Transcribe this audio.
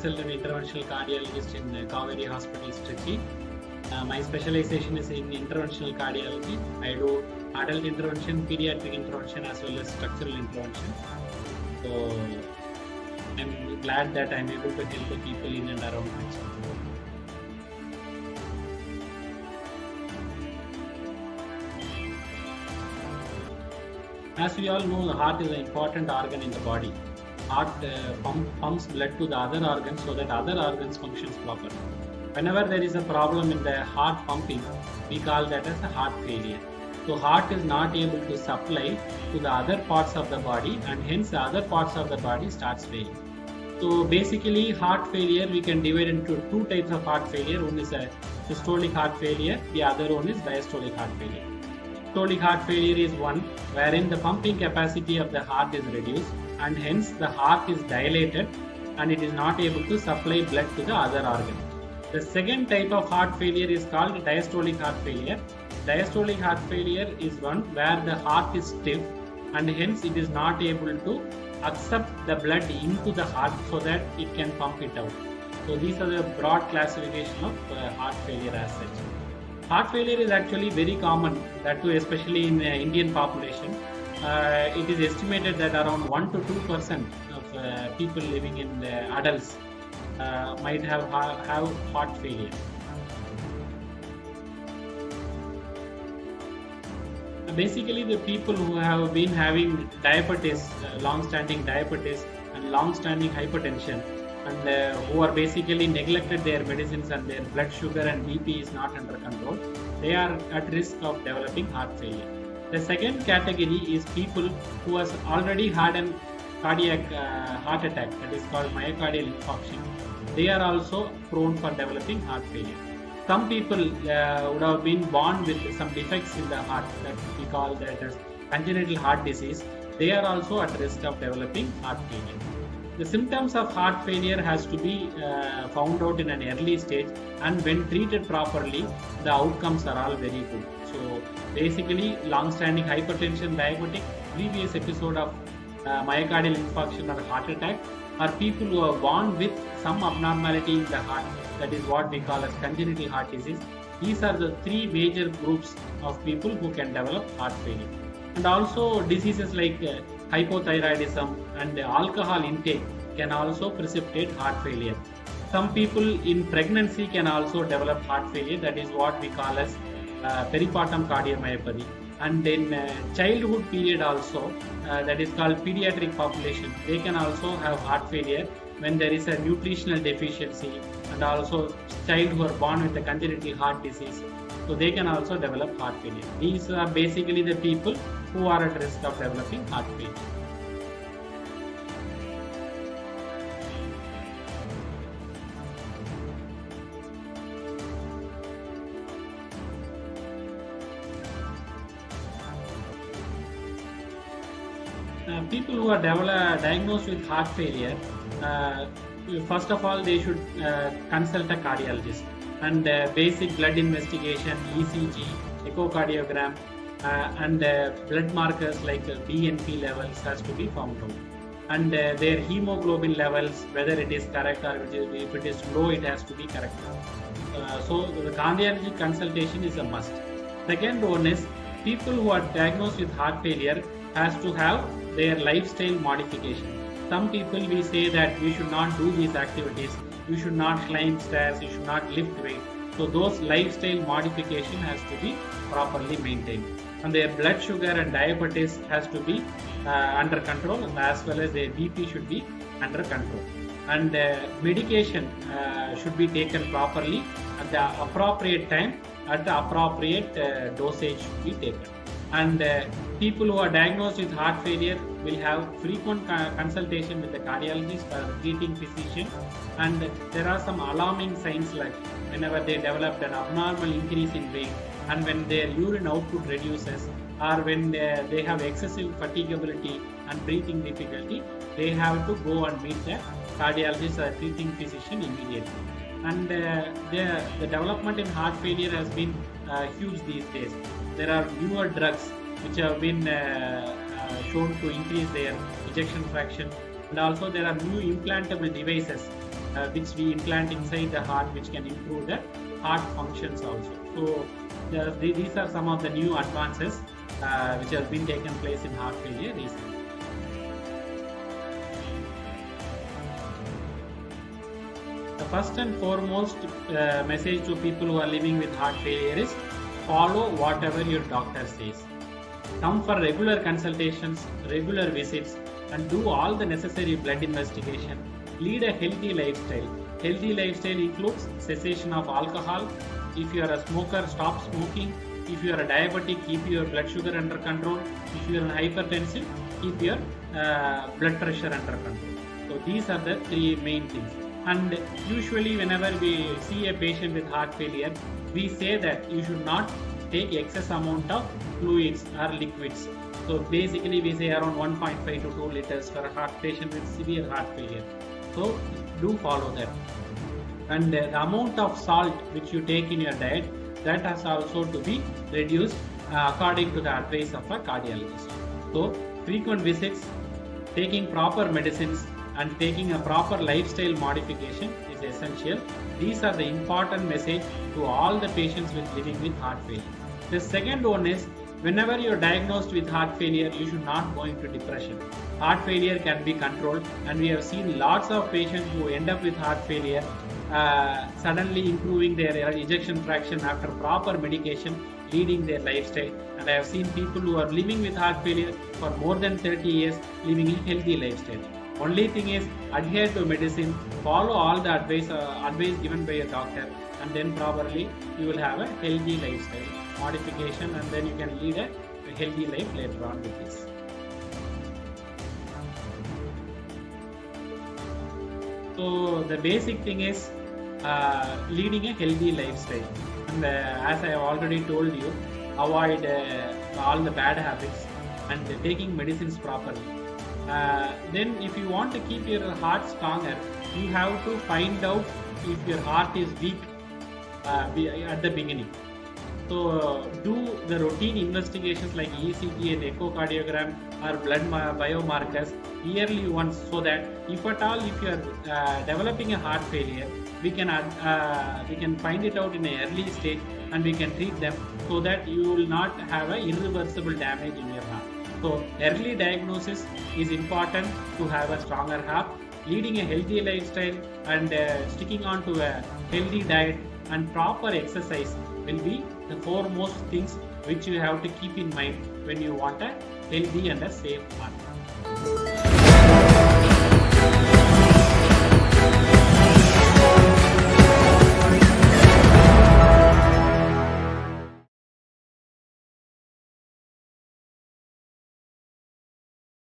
consult an interventional cardiologist in Kaveri Hospital, Trichy. My specialization is in interventional cardiology. I do adult intervention, pediatric intervention, as well as structural intervention. So I'm glad that I'm able to help the people in and around Trichy. As we all know, the heart is an important organ in the body. Heart pumps blood to the other organs so that other organs functions properly. Whenever there is a problem in the heart pumping, we call that as a heart failure. So heart is not able to supply to the other parts of the body, and hence the other parts of the body starts failing. So basically, heart failure we can divide into two types of heart failure. One is a systolic heart failure, the other one is diastolic heart failure. Systolic heart failure is one wherein the pumping capacity of the heart is reduced, and hence the heart is dilated and it is not able to supply blood to the other organ. The second type of heart failure is called diastolic heart failure. Diastolic heart failure is one where the heart is stiff and hence it is not able to accept the blood into the heart so that it can pump it out. So these are the broad classification of heart failure as such. Heart failure is actually very common, that too especially in the Indian population. It is estimated that around 1 to 2% of people living in the adults might have heart failure. Basically, the people who have been having diabetes, long-standing diabetes and long-standing hypertension, and who are basically neglected their medicines and their blood sugar and BP is not under control, they are at risk of developing heart failure. The second category is people who has already had a cardiac heart attack, that is called myocardial infarction. They are also prone for developing heart failure. Some people would have been born with some defects in the heart, that we call that as congenital heart disease. They are also at risk of developing heart failure. The symptoms of heart failure has to be found out in an early stage, and when treated properly, the outcomes are all very good. So basically, long-standing hypertension, diabetic, previous episode of myocardial infarction or heart attack, or people who are born with some abnormality in the heart, that is what we call as congenital heart disease. These are the three major groups of people who can develop heart failure. And also diseases like hypothyroidism and alcohol intake can also precipitate heart failure. Some people in pregnancy can also develop heart failure, that is what we call as peripartum cardiomyopathy. And in childhood period also, that is called pediatric population, they can also have heart failure when there is a nutritional deficiency, and also child who are born with a congenital heart disease, so they can also develop heart failure. These are basically the people who are at risk of developing heart failure. People who are diagnosed with heart failure, first of all, they should consult a cardiologist, and basic blood investigation, ECG, echocardiogram, and blood markers like BNP levels has to be found out, and their hemoglobin levels, whether it is correct or if it is low, it has to be corrected. So the cardiology consultation is a must. Second one is people who are diagnosed with heart failure has to have their lifestyle modification. Some people we say that we should not do these activities, you should not climb stairs, you should not lift weight. So those lifestyle modification has to be properly maintained, and their blood sugar and diabetes has to be under control, and as well as their BP should be under control, and medication should be taken properly at the appropriate time, at the appropriate dosage should be taken. And people who are diagnosed with heart failure will have frequent consultation with the cardiologist or the treating physician, and there are some alarming signs like whenever they develop an abnormal increase in weight, and when their urine output reduces, or when they have excessive fatigability and breathing difficulty, they have to go and meet the cardiologist or treating physician immediately. And the development in heart failure has been huge these days. There are newer drugs which have been shown to increase their ejection fraction, and also there are new implantable devices which we implant inside the heart, which can improve the heart functions also. So these are some of the new advances which have been taken place in heart failure recently. The first and foremost message to people who are living with heart failure is follow whatever your doctor says. Come for regular consultations, regular visits, and do all the necessary blood investigation. Lead a healthy lifestyle. Healthy lifestyle includes cessation of alcohol. If you are a smoker, stop smoking. If you are a diabetic, keep your blood sugar under control. If you are hypertensive, keep your blood pressure under control. So these are the three main things. And usually whenever we see a patient with heart failure, we say that you should not take excess amount of fluids or liquids. So basically we say around 1.5 to 2 liters for a heart patient with severe heart failure. So do follow that. And the amount of salt which you take in your diet, that has also to be reduced according to the advice of a cardiologist. So frequent visits, taking proper medicines, and taking a proper lifestyle modification is essential. These are the important message to all the patients living with heart failure. The second one is, whenever you are diagnosed with heart failure, you should not go into depression. Heart failure can be controlled, and we have seen lots of patients who end up with heart failure suddenly improving their ejection fraction after proper medication, leading their lifestyle. And I have seen people who are living with heart failure for more than 30 years living a healthy lifestyle. Only thing is, adhere to medicine, follow all the advice given by your doctor, and then probably you will have a healthy lifestyle modification, and then you can lead a healthy life later on with this. So the basic thing is leading a healthy lifestyle, and as I have already told you, avoid all the bad habits and taking medicines properly. Then if you want to keep your heart stronger, you have to find out if your heart is weak at the beginning. So do the routine investigations like ECG and echocardiogram or blood biomarkers yearly once, so that if at all if you are developing a heart failure, we can find it out in an early stage and we can treat them, so that you will not have an irreversible damage in your heart. So early diagnosis is important to have a stronger heart. Leading a healthy lifestyle and sticking on to a healthy diet and proper exercise will be the foremost things which you have to keep in mind when you want a healthy and a safe heart.